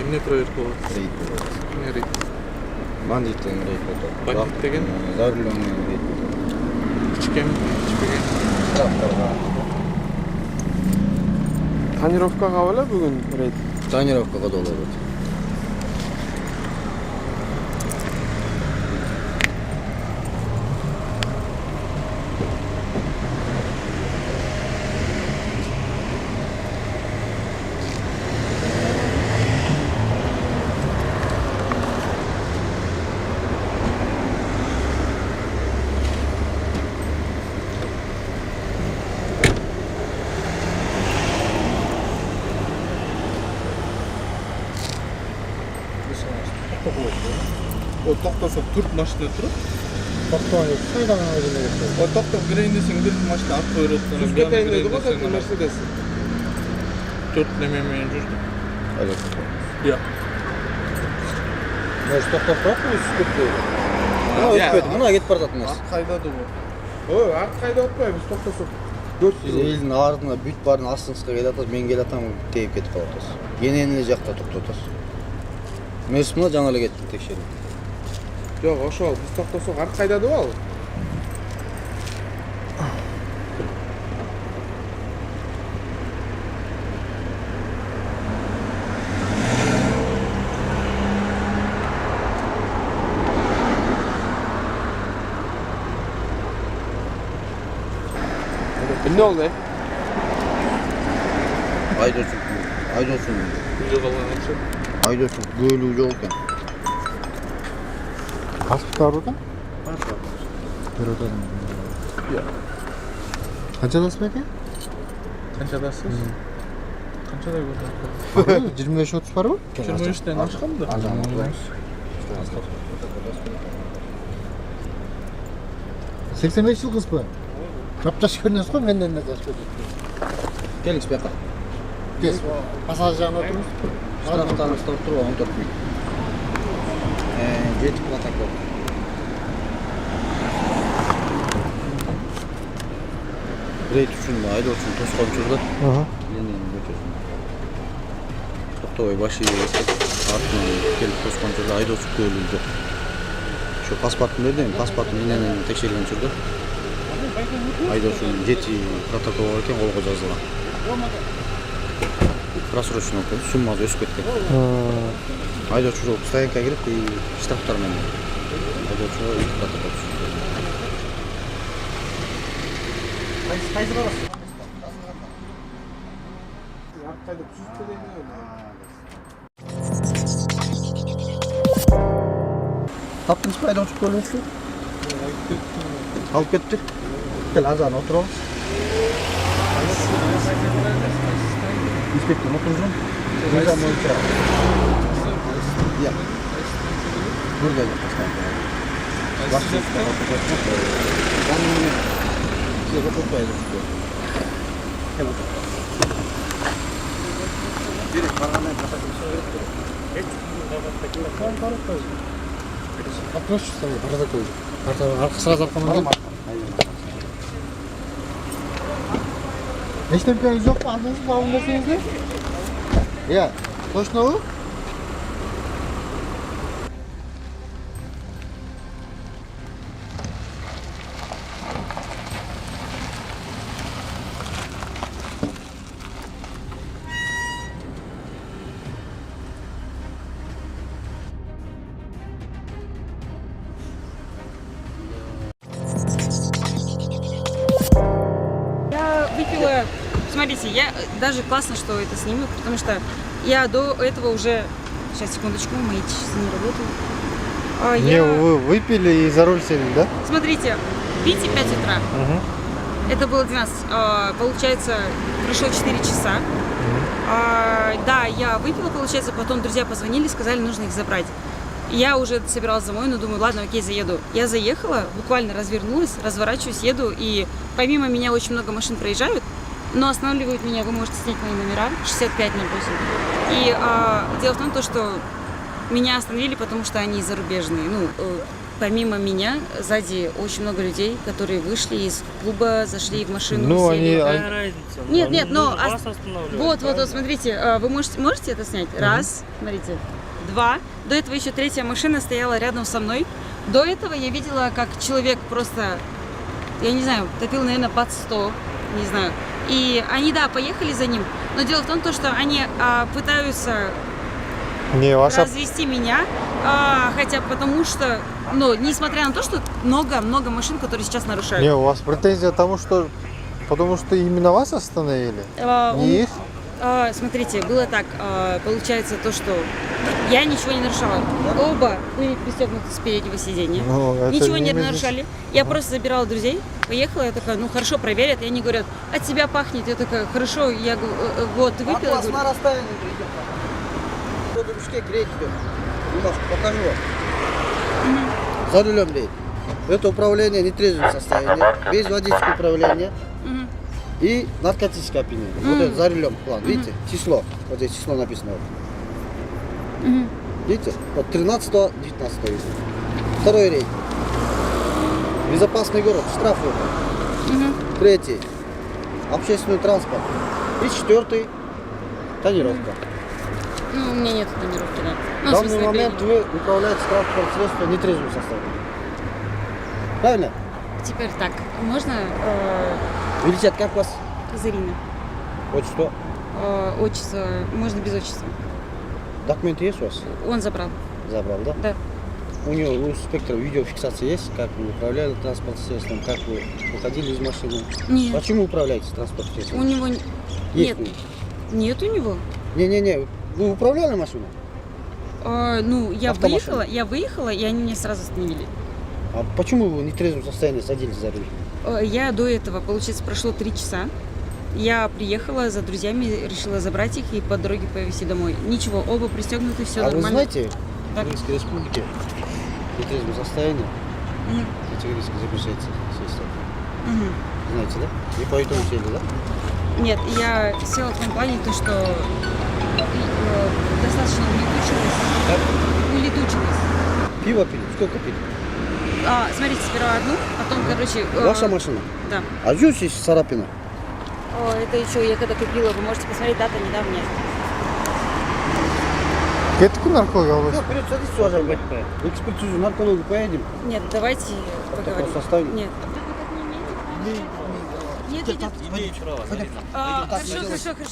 эмне проверка болот? Рейд болот. Эмне рейд? Бандит деген рейд болот. Бандит деген? Зарылган рейд болот. Ичкенби, ичпеген? Штрафтарга. Тонировкага беле бүгүн рейд? Тонировкага да болот. О, токтосо 4 машина турат. Токтогон кайдан өзүнө кетти? О, токтоп кирейин десең бир машина артка койрот. Түз кетейин деди го кантип Мерседес. 4 неме менен жүрдү. Жок. Может токтоп турат, түз кетти. Өтпөдү, мына кетип баратат эмес. Ак кайдады бу? Ой, ак кайда өтпөйбүз, токтосок. Сиз элдин артына бүт баарын астыңызга келатасыз, мен келатам, тээп кетип калатасыз. Кенен эле жакта токтотосуз. Мен мына жаңы эле кеттик текшерип. Жок, ошол биз токтосок ак кайдады ал. Эмне болду? Айдосун Жоголган окшойт. Айдосун бөлүү жок экен. Паспорт бар экен? Бир отан. Канчадасыз беке? Канчадасыз? Канчада көрдүң? 25-30 барбы? 23-тен ашканды. Seksen beş yıl kız bu. Yaptaş görünüyoruz mu? Benden de yaş görünüyoruz. Келиңиз бияка. Kes. Pasaj жағына отырмыз. Штрафтарыңызды туруп алып отуруп. Жетип протокол. Рейд үчүн айдоочун тоскоончулук. Ленин көчөсүн. Токтобой баш ийип артынан келип тоскоончулук айдоочу көөлүү жок. Şu pasportunu verdim, pasportunu yine tekşerilen sürdü. Aydosun jeti protokol varken kolga жазылган. Просрочно okudu, summасы өсүп кеткен. Айдоочу стоянкага кирип, штрафтар менен айдоочуга протокол түшүрдү. Kaysı barasın? Kayda süzüp de Таптыңыз ба айдоочу көөлөсү? Алып кеттик. Кел азан отурабыз. Инспектор отуржун. Мыйзам боюнча. Я. Burada yapmışlar. Başka size bakıp Gel otur. Direkt parmağına Вопрос что ли? Протокол. Сразу арқаман. Ештеңкеңіз жоқ па? Алдыңыз ба? Алдыңыз десеңіздер? Иә. Точно ол? Выпила. Смотрите, я даже классно, что это сниму, потому что я до этого уже... Сейчас, секундочку, мои часы не работают. Не, вы выпили и за руль сели, да? Смотрите, видите, 5 утра. Это было 12. Получается, прошло 4 часа. Да, я выпила, получается, потом друзья позвонили, сказали, нужно их забрать. Я уже собиралась домой, но думаю, ладно, окей, заеду. Я заехала, буквально развернулась, разворачиваюсь, еду, и помимо меня очень много машин проезжают, но останавливают меня, вы можете снять мои номера, 6508. И дело в том, что меня остановили, потому что они зарубежные, помимо меня, сзади очень много людей, которые вышли из клуба, зашли в машину, Ну, сели. они- Нет, но... Вас останавливают. Вот, смотрите, вы можете это снять? Раз, смотрите. Два. До этого еще третья машина стояла рядом со мной. До этого я видела, как человек просто, я не знаю, топил, наверное, под 100, не знаю. И они, да, поехали за ним. Но дело в том, что они пытаются Не, ваша... развести меня, хотя потому что, ну, несмотря на то, что много машин, которые сейчас нарушают. Не, у вас претензия тому, что... Потому что именно вас остановили? Не их? Смотрите, было так, получается то, что я ничего не нарушала. Оба были пристегнуты с переднего сиденья. Ну, это Ничего не именно- нарушали. Я просто забирала друзей, поехала, я такая, ну хорошо, проверят. И они говорят, от тебя пахнет. Я такая, хорошо, я говорю, вот, ты выпила? Я говорю, расстоянии придет. Кто-то Бишкек рейд идет. Немножко покажу вам. За рулем рейд. Это управление в нетрезвом состоянии, без водительского управления «Мгм». и наркотическое опьянение. Вот это за рулем план. Видите? Число. Вот здесь число написано. Мгм. Видите? Вот 13-19 видите. Второй рейд. Безопасный город. Штраф выпал. Мгм. Третий. Общественный транспорт. И четвертый. Тонировка. Ну, у меня нет тонировки, да. В Ну, в данный смысле, момент вы управляете транспортным средством в нетрезвом состоянии. Правильно? теперь так, можно Величат, как вас? Зарина? Вот что? Отчество, можно без отчества. Документы есть у вас? Он забрал. Забрал, да? Да. У него, у инспектора видеофиксация есть, как вы управляли транспортным средством, как вы выходили из машины. Нет. Почему управляете транспортным У средством? него Есть нет. у него? Нет у него. Не-не-не, вы управляли машиной? Ну, я Автомашина. выехала, и они меня сразу остановили. А почему вы в нетрезвом состоянии садились за руль? Я до этого, получается, прошло 3 часа. Я приехала за друзьями, решила забрать их и по дороге повезти домой. Ничего, оба пристегнуты, все А вы нормально. знаете, в Так. Турецкой республике в нетрезвом состоянии Мгм. категорически запрещается свисток. Мгм. Знаете, да? И поэтому сели, да? Нет, я села в том плане, то, что достаточно улетучилась. Пиво пили? Сколько пили? Смотрите, сперва одну, потом, короче... Ваша машина? Да. А здесь есть царапина? Это еще я когда купила, вы можете посмотреть, дата недавняя. Кетку нарколога Все, вперед, садитесь, уважаемый. В экспертизу наркологу поедем. Нет, давайте поговорим. Составим. Нет. Нет, нет. Хорошо.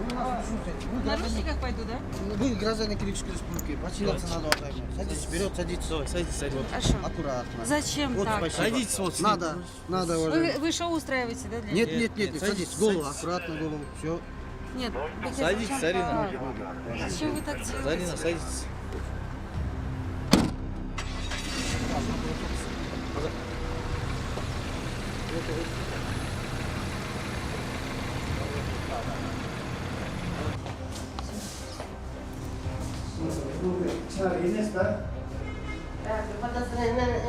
В наручниках пойду, да? Вы граждане Кирилловской республики, подчиняться надо, уважаемый. Садитесь вперед, садитесь. Садитесь. Хорошо. Аккуратно. Зачем Вот, так? спасибо. Садитесь, вот. Надо, уважаемый. Вы шоу устраиваете, да? для Нет, них? нет, садитесь. Голову, аккуратно голову. Все. Нет. Садитесь, зачем Зарина. так? Зачем вы так делаете? Зарина, садитесь.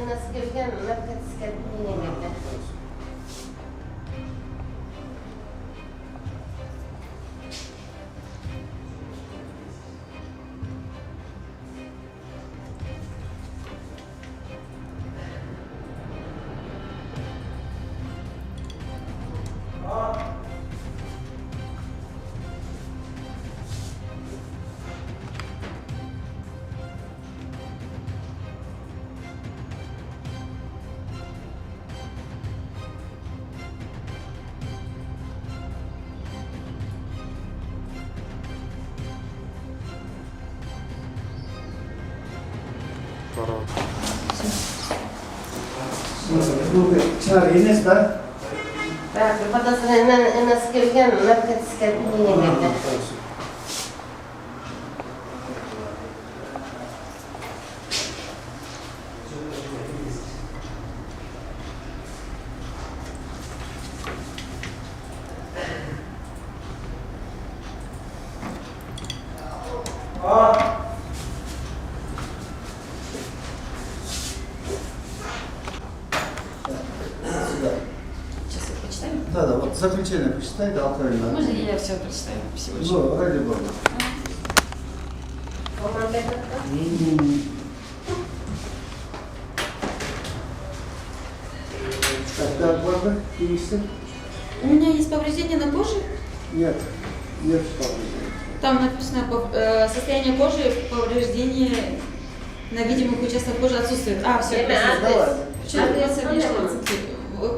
Nasıl gelgen, narkotik kabineye Nasıl gelgen, narkotik kabineye Сейчас я почитаю. Да, вот заключение почитайте, алкогольное. Можно я все прочитаю? Всего лишь. Ну, ради бога. У меня есть повреждение на коже. Нет, нет повреждений. Там написано состояние кожи, повреждение на видимых участках кожи отсутствует. А, все,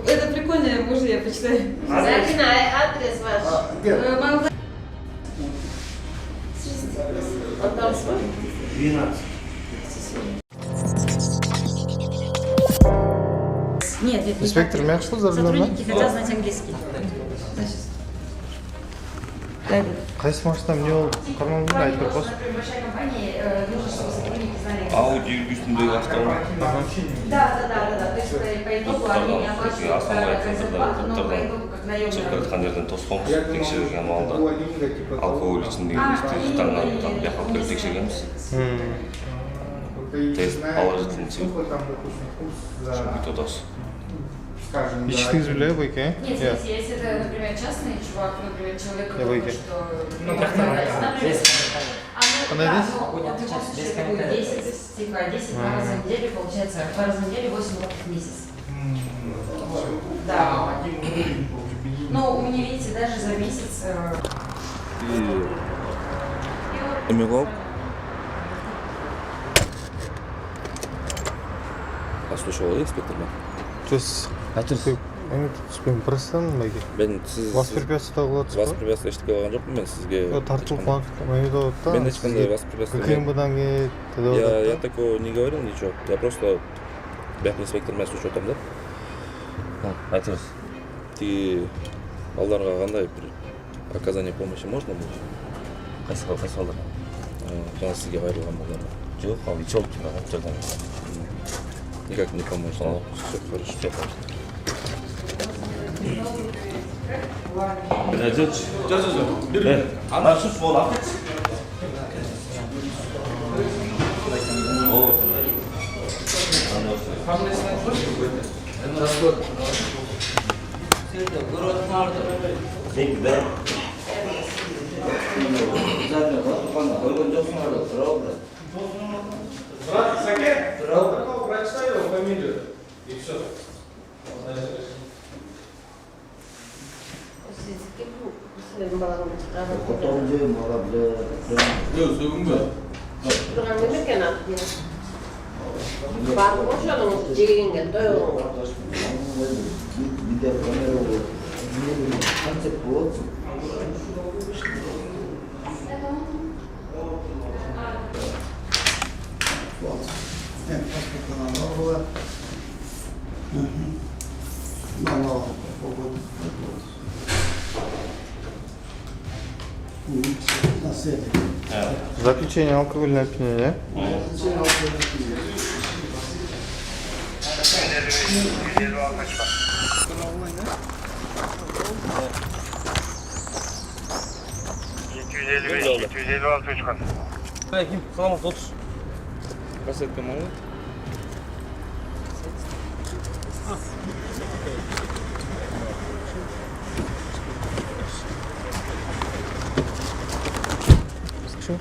это прикольно, можно я почитаю? Закина, адрес ваш. Он там свой? 12. Нет, Инспектор, меня что за рулем, да? Сотрудники хотят знать английский. Қайсы машина не ол қарман Большая компания, нужно, чтобы сотрудники знали. Ауди үлгісіндегі автомобиль. Да. То есть по итогу они не оплачивают зарплату, но по итогу как наемные. Шығып жатқан жерден тосқын тексерген малда алкоголь ішіндегі істерді таңнан бияққа көріп тексергенбіз. Тест положительный тип. Чтобы тотос. Ичтіңіз біле, Байке? Нет, если это, например, частный чувак, например, человек, Я выйду. что... Например, да, Она ну, здесь? в любом случае, это будет 10, типа 10 2 раза в неделю, получается, 2 раза в неделю 8 уроков в месяц. Да. Ну, у меня, видите, даже за месяц... Эме қылып? Послушал инспектор ма? То есть, мен түспеймін, простан, Байке? Мен сіз... Воспрепятствие қылып Вас препятствие ештеңе болған жоқпын мен сізге. тартылып қалып да. Мен ешқандай воспрепятствие. ГКМБ-дан келді. Я такого не говорил, ничего. Я просто бияқ инспектормен с учетом, да? Айтыңыз. Ти балдарға қандай бір оказание помощи можно будет? Қайсы балдар? Жаңа сізге қайырылған балдарға. Жоқ, ал ичіп жырдан. Никак не поможет. Все хорошо. Прочитай его фамилию и все. Тұрған неме екен аты? Барып қойшы оның жегенге тойылың. Заключение алкогольное опьянение. Ким, саламат, отыр. Қасиетке маңы. Что?